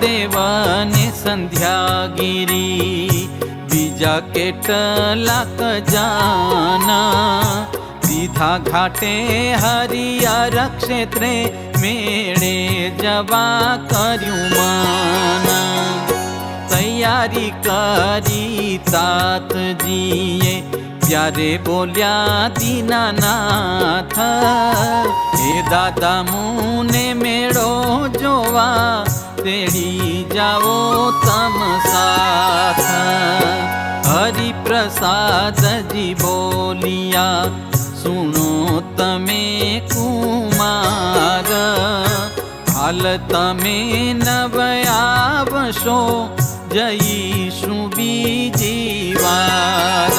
મહાદેવને સંધ્યાગીરી બીજા કેટલાક જાના સીધા ઘાટે હરિહર ક્ષેત્રે મેળે જવા કર્યું માના તૈયારી કરી તાતજીએ ત્યારે બોલ્યા દીનાનાથ હે દાદા મુને મેળો જોવા તેડી જાઓ તમ સાથ હરિપ્રસાદજી બોલિયા સુણો તમે કુમાર હાલ તમે નવયાવશો જઈશું બીજી વાર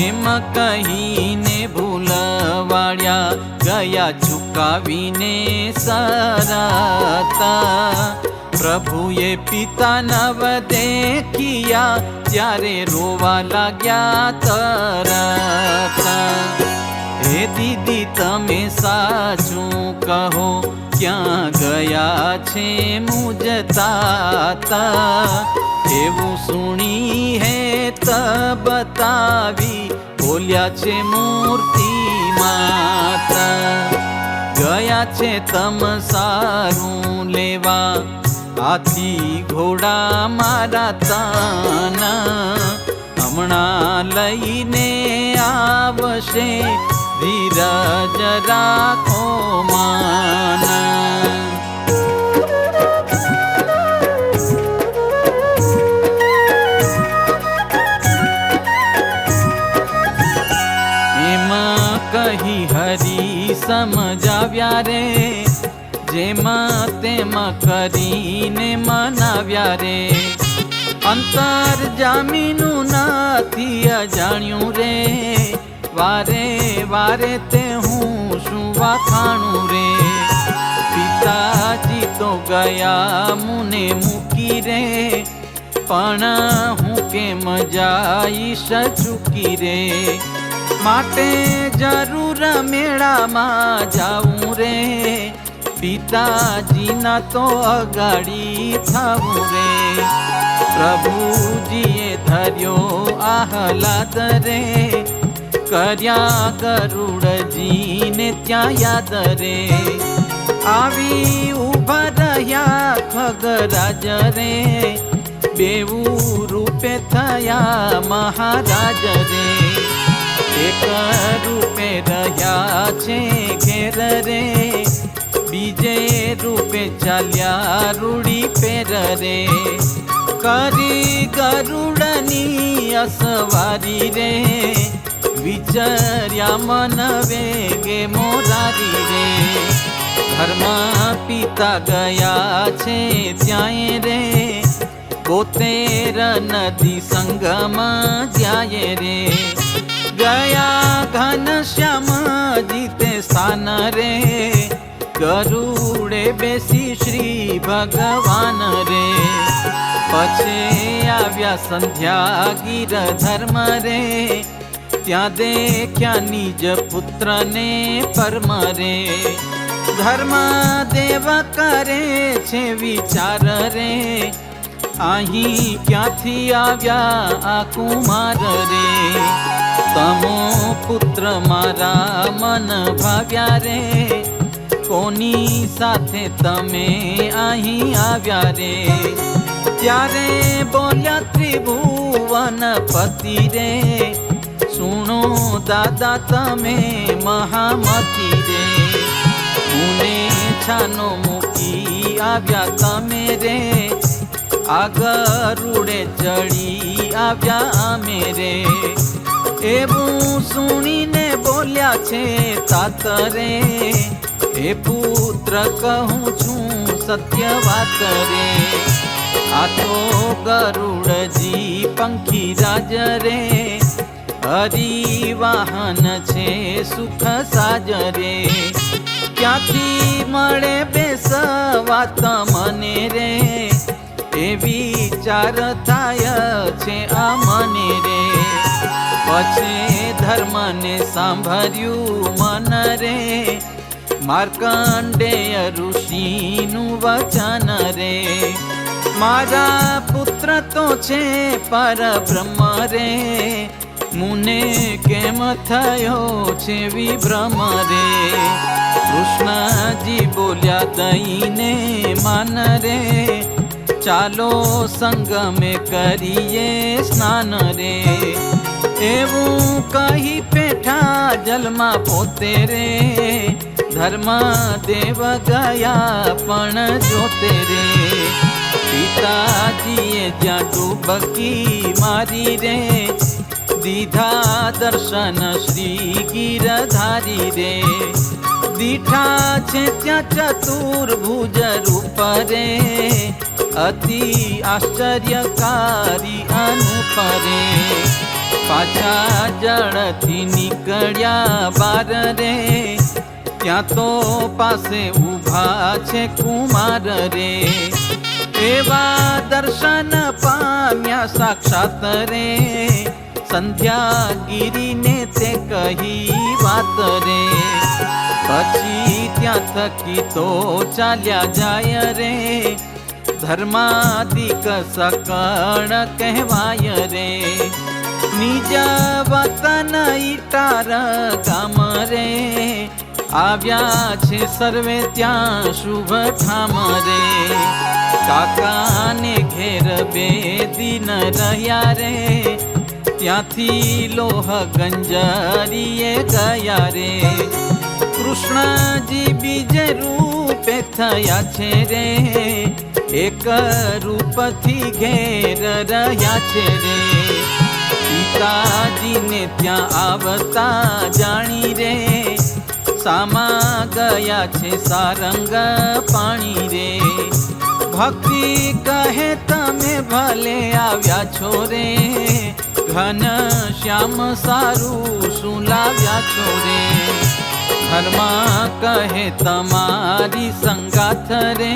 એમ કહીને ભૂલવાળ્યા ગયા ઝુકાવીને સરત પ્રભુએ પિતા નવ દેખિયા ત્યારે રોવા લાગ્યા તરત હે દીદી તમે સાચું કહો ક્યાં ગયા છે મુજ તાતા એવું સુણી હે ત બતાવી બોલ્યા છે મૂર્તિ માતા ગયા છે તમ સારું લેવા હાથી ઘોડા મારા તાના હમણાં લઈને આવશે ધીરજ રાખો માના એમાં કહી હરી સમજાવ્યા રે જેમાં તેમાં કરીને મનાવ્યા રે અંતર જામીનું નથી અજાણ્યું રે વારે વારે તે હું શું વાખાણું રે પિતાજી તો ગયા મુને મૂકી રે પણ હું કેમ જઈશ ચૂકી રે માટે જરૂર મેળામાં જાઉં રે પિતાજીના તો અગાડી થવું રે પ્રભુજીએ ધર્યો આહલાદ રે કર્યા ગરુડજીને ત્યાં યાદ રે આવી ઉભા રહ્યા ખગરાજ રે બેવું રૂપે થયા મહારાજ રે એક રૂપે રહ્યા છે ઘેર રે બીજે રૂપે ચાલ્યા રૂડી પેર રે કરી ગરુડની અસવારી રે વિચાર્યા મન વેગે મોરારી રે ઘરમાં પિતા ગયા છે ત્યાંય રે 72 નદી સંગમાં જાય રે ગયા ઘનશ્યામજી તે સ્થાન રે ગરુડે બેસી શ્રી ભગવાન રે પછી આવ્યા સંધ્યા ગીર ધર્મ રે ત્યાં દેખ્યા નિજ પુત્રને પરમ રે ધર્મ દેવ કરે છે વિચાર રે અહીં ક્યાંથી આવ્યા આ કુમાર રે તમો પુત્ર મારા મન ભાવ્યા રે કોની સાથે તમે અહીં આવ્યા રે ત્યારે બોલ્યા ત્રિભુવન પતિ રે સુણો દાદા તમે મહામતી રે મુને છાનો મૂકી આવ્યા તમે રે આ ગરુડે ચડી આવ્યા અમે રે એવું સુણીને બોલ્યા છે તાત રે હે પુત્ર કહું છું સત્ય વાત રે આ તો ગરુડજી પંખી રાજ રે હરિવાહન છે સુખ સાજ રે ક્યાંથી મળે બેસવા તમને રે એ વિચાર થાય છે આ મને રે પછી ધર્મને સાંભળ્યું મન રે માર્કંડેય ઋષિનું વચન રે, મારા પુત્ર તો છે પરબ્રહ્મ રે, મુને કેમ થયો છે વિભ્રમ રે. કૃષ્ણજી બોલ્યા દઈને માન રે, ચાલો સંગમે કરીએ સ્નાન રે. એવું કહી પેઠા જલમાં પોતે રે, ધર્મદેવ ગયા પણ જોતે રે. પિતાજીએ જ્યાં ડૂબકી મારી રે, દીધા દર્શન શ્રી ગીરધારી રે. દીઠા છે ત્યાં ચતુર્ભુજ રૂપ રે, અતિ આશ્ચર્યકારી અનુપ રે. પાછા જળથી નીકળ્યા બાર રે, ત્યાં તો પાસે ઊભા છે કુમાર રે. એવા દર્શન પામ્યા સાક્ષાત રે, સંધ્યાગીરીને તે કહી વાત રે. પછી ત્યાં થકી તો ચાલ્યા જાય રે, ધર્માદિક સકળ કહેવાય રે. નિજ વતન ઈટાર ગામ રે, આવ્યા છે સર્વે ત્યાં શુભ ઠામ રે. કાકાને ઘેર બે દિન રહ્યા રે, ત્યાંથી લોહ ગંજરીએ ગયા રે. કૃષ્ણજી બીજે રૂપે થયા છે રે, એક રૂપથી ઘેર રહ્યા છે રે. પિતાજીને ત્યાં આવતા જાણી રે, સામા ગયા છે સારંગ પાણી રે. ભક્તિ કહે તમે ભલે આવ્યા છો રે, ઘન શ્યામ સારું શું લાવ્યા છો રે. ઘરમાં કહે તમારી સંગાથ રે,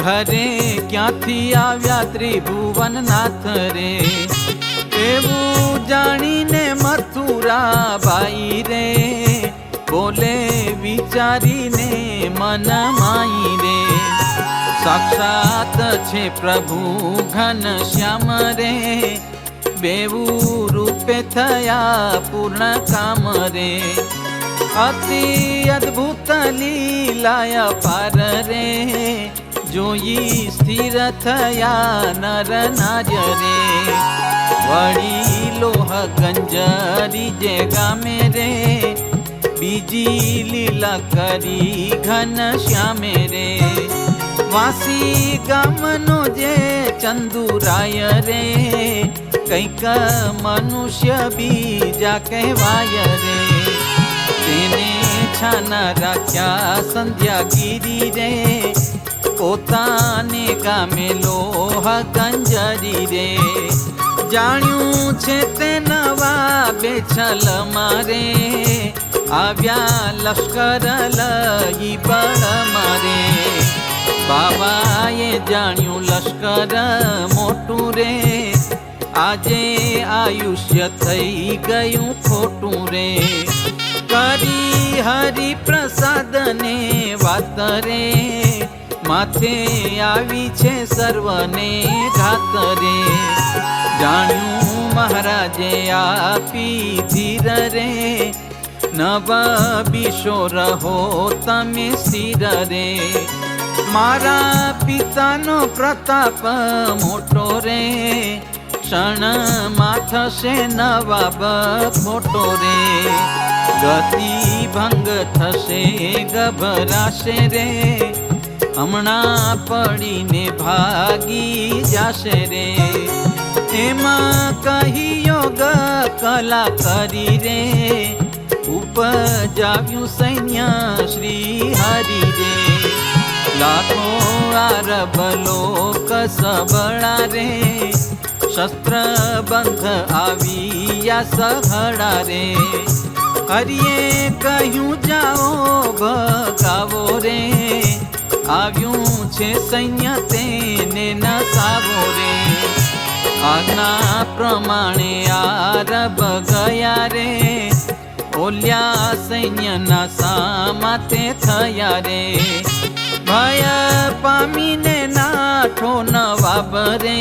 ઘરે ક્યાંથી આવ્યા ત્રિભુવનનાથ રે. એવું જાણીને મથુરા બાઈ રે, બોલે વિચારીને મન માઈ રે. સાક્ષાત છે પ્રભુ ઘન શ્યામ રે, બેવું રૂપે થયા પૂર્ણ કામ રે. અતિ અદ્ભુત લીલાય પાર રે, જોઈ સ્થિર થયા નર નાર્ય રે. વળી લોહ ગંજરી જે ગામે રે, બીજી લીલા કરી ઘન શ્યામે રે. વાસી ગામનો જે ચંદુરાય રે, કંઈક મનુષ્ય બીજા કહેવાય રે. તેને છાના રાખ્યા સંધ્યાગીરી રે, પોતાને ગામે લોહ ગંજરી રે. જાણ્યું છે તે નવા બેછલ મારે, આવ્યા લશ્કર લઈ બળ મારે. બાબાએ જાણ્યું લશ્કર મોટું રે, આજે આયુષ્ય થઈ ગયું ખોટું રે. કરી હરિ પ્રસાદને વાત રે, માથે આવી છે સર્વને ઘાત રે. જાણ્યું મહારાજે આપી ધીર રે, નવ બીશો રહો તમે સ્થિર રે. મારા પિતાનો પ્રતાપ મોટો રે, ક્ષણમાં થશે નવાબ ખોટો રે. ગતિ ભંગ થશે ગભરાશે રે, હમણાં પડીને ભાગી જાશે રે. એમાં કહી યોગ કલા કરી રે, ઉપજાવ્યું સૈન્ય શ્રી હરિ રે. લાખો આરબ લોક સબળા રે, શસ્ત્ર બંધ આવ્યા સહળા રે. હરિએ કહ્યું જાઓ ભગાવો રે, આવ્યું છે સૈન્ય તેને નસાવો રે. આજ્ઞા પ્રમાણે આરબ ગયા રે, બોલ્યા સૈન્યના સામા તે થયા રે. ભય પામીને નાઠો નવાબ રે,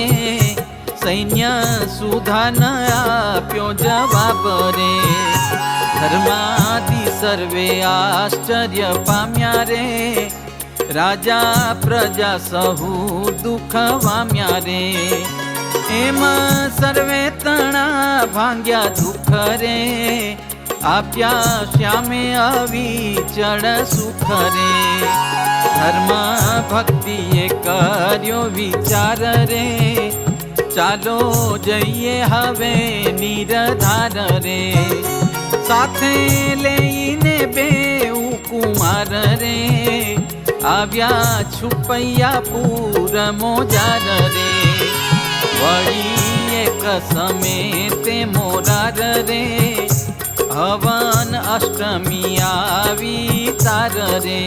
સૈન્ય સુધા ન આપ્યો જવાબ રે. ધર્માદિ સર્વે આશ્ચર્ય પામ્યા રે, રાજા પ્રજા સહુ દુઃખ વામ્યા રે. એમ સર્વે તણા ભાંગ્યા દુઃખ રે, આપ્યા શ્યામે અવિચળ સુખ રે. ધર્મ ભક્તિએ કર્યો વિચાર રે, ચાલો જઈએ હવે નિરધાર રે. સાથે લઈને બેઉ કુમાર રે, આવ્યા છુપૈયા પૂર મોજાર રે. વળી એક સમે તે મોરાર રે, હવન અષ્ટમી આવી તાર રે.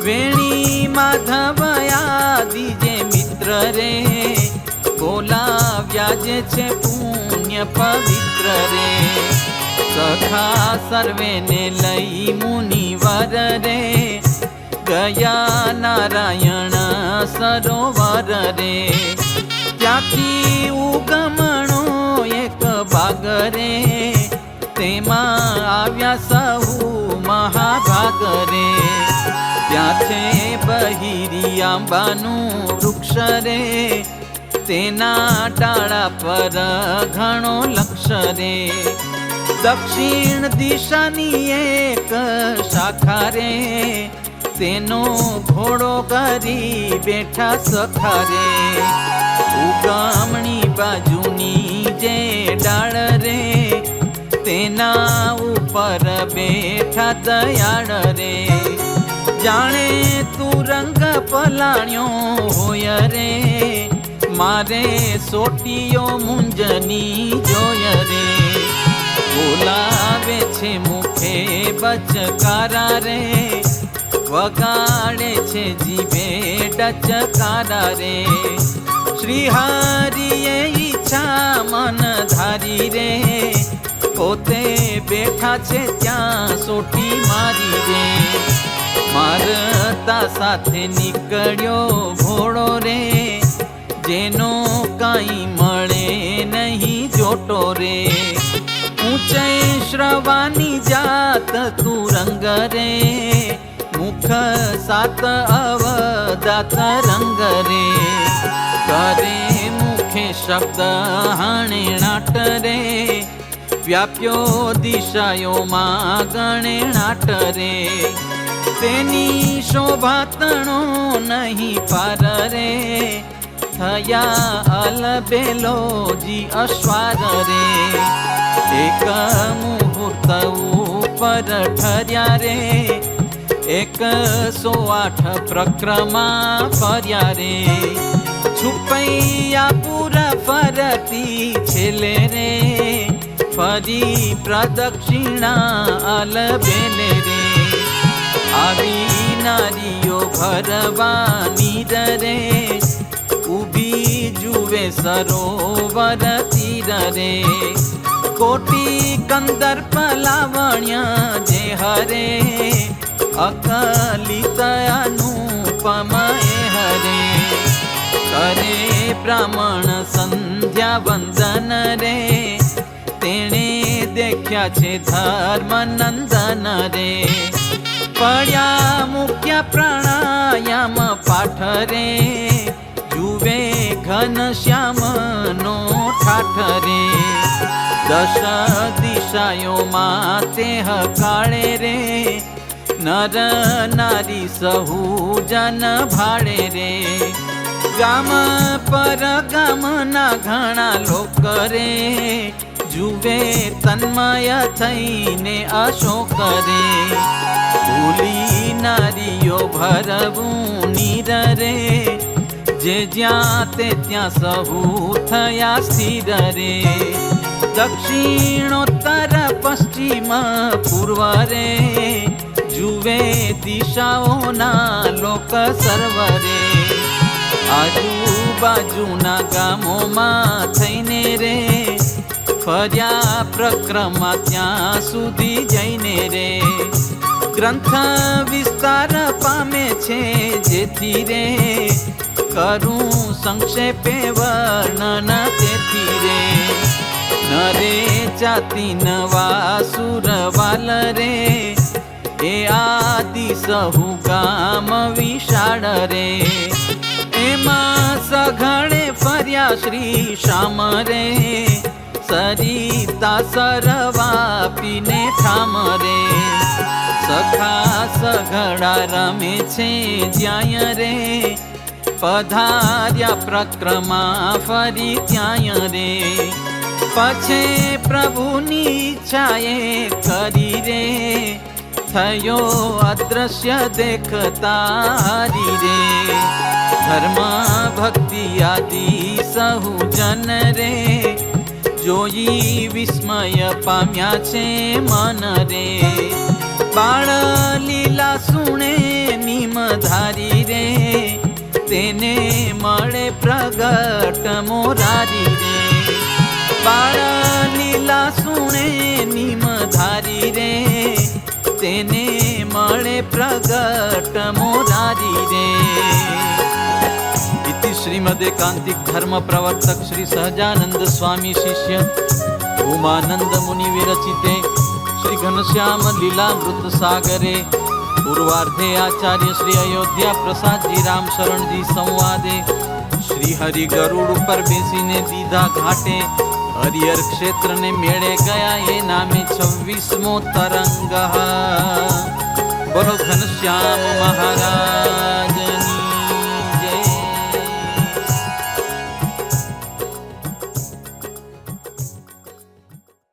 વેણી માધવ આદિ જે મિત્ર રે, બોલાવ્યા જે છે પુણ્ય પવિત્ર રે. સખા સર્વેને લઈ મુનિવર રે, ગયા નારાયણ સરોવર રે. ત્યાંથી ઉગમણો એક ભાગ રે, તેમાં આવ્યા સહુ મહાભાગ રે. ત્યાં છે બહિરી આંબાનું વૃક્ષ રે, તેના ડાળા પર ઘણો લક્ષ રે. દક્ષિણ દિશાની એક શાખા રે, તેનો ઘોડો કરી બેઠા સખા રે. ઉગમણી બાજુની જે ડાળ રે, તેના ઉપર બેઠા દયાળ રે. જાણે તુરંગ પલાણ્યો હોય રે, મારે સોટીયો મુંજની જોય રે. બોલાવે છે મુખે બચકારા રે, વગાડે છે જીભે ડચકારા રે. શ્રી હરિએ ઈચ્છા મન ધારી રે, પોતે બેઠા છે ત્યાં સોટી મારી રે. મારતા સાથે નીકળ્યો ઘોડો રે, જેનો કાંઈ મળે નહીં જોટો રે. ઊંચે શ્રવાની જાત તુરંગ રે, મુખ સાત અવદાત રંગ રે. કરે મુખે શબ્દ હાણેણાટ રે, વ્યાપ્યો દિશાઓમાં ગણેણાટ રે. તેની શોભાતણો નહીં પાર રે, થયા અલબેલો જી અશ્વાર રે. એક મુહૂર્ત ઉપર ઠર્યા રે, 108 પ્રક્રમા ફર્યા રે. છુપૈયા પૂરા ફરતી છેલે રે, ફરી પ્રદક્ષિણા અલબેલે રે. આવી નારીઓ ભરવાની રે, ઊભી જુએ સરોવર તીર રે. કોટી કંદર્પ લાવણ્ય જે હરે, અકલિત અનુપમ એ હરે. કરે બ્રાહ્મણ સંધ્યા વંદન રે, તેણે દેખ્યા છે ધર્મ નંદન રે. પડ્યા મુખ્ય પ્રાણાયામ પાઠ રે, જુએ ઘન શ્યામનો ઠાઠ રે. દશ દિશાઓમાં તે હકાળે રે, નર નારી સહુ જન ભાડે રે. ગામ પર ગામના ઘણા લોક રે, જુએ તન્મય થઈને અશોક રે. ભૂલી નારીઓ ભરવું નીર રે, જે જ્યાં તે ત્યાં સહુ થયા સ્થિર રે. દક્ષિણોત્તર પશ્ચિમ પૂર્વ રે, જુએ દિશાઓના લોક સર્વરે. આજુબાજુના ગામોમાં થઈને રે, ફર્યા પ્રક્રમા ત્યાં સુધી જઈને રે ગ્રંથ વિસ્તાર પામે છે જેથી રે કરું સંક્ષેપે વર્ણન તેથી રે નરે જાતિ નવા સુરવાલ રે એ આદિ સહુ ગામ વિશાળ રે એમાં સઘળે ફર્યા શ્રી શ્યામ રે સરિતા સરવાપીને ઠામ રે સખા સઘળા રમે છે જ્યાં રે પધાર્યા પ્રક્રમા ફરી ત્યાં રે પછે પ્રભુની ઈચ્છાએ કરી રે થયો અદ્રશ્ય દેખતા રે ધર્મ ભક્તિ આદિ સહુ જન રે જોઈ વિસ્મય પામ્યા છે મન રે બાળ લીલા સુણે નિમધારી રે તેને મળે પ્રગટ મોરારી રે બાળ લીલા સુણે નિમધારી રે તેને મળે પ્રગટ મોરારી રે इति श्रीमदेकांतिक धर्म प्रवर्तक श्री सहजानंद स्वामी शिष्य उमानंद मुनि विरचिते श्री घनश्याम लीलामृत सागरे पूर्वार्धे आचार्य श्री अयोध्या प्रसाद जी राम शरण जी संवादे श्री हरि गरुड़ पर बेसीने दीधा घाटे हरिहर क्षेत्र ने मेळे गया ये नामे 26मो तरंग। बोलो घनश्याम महाराज।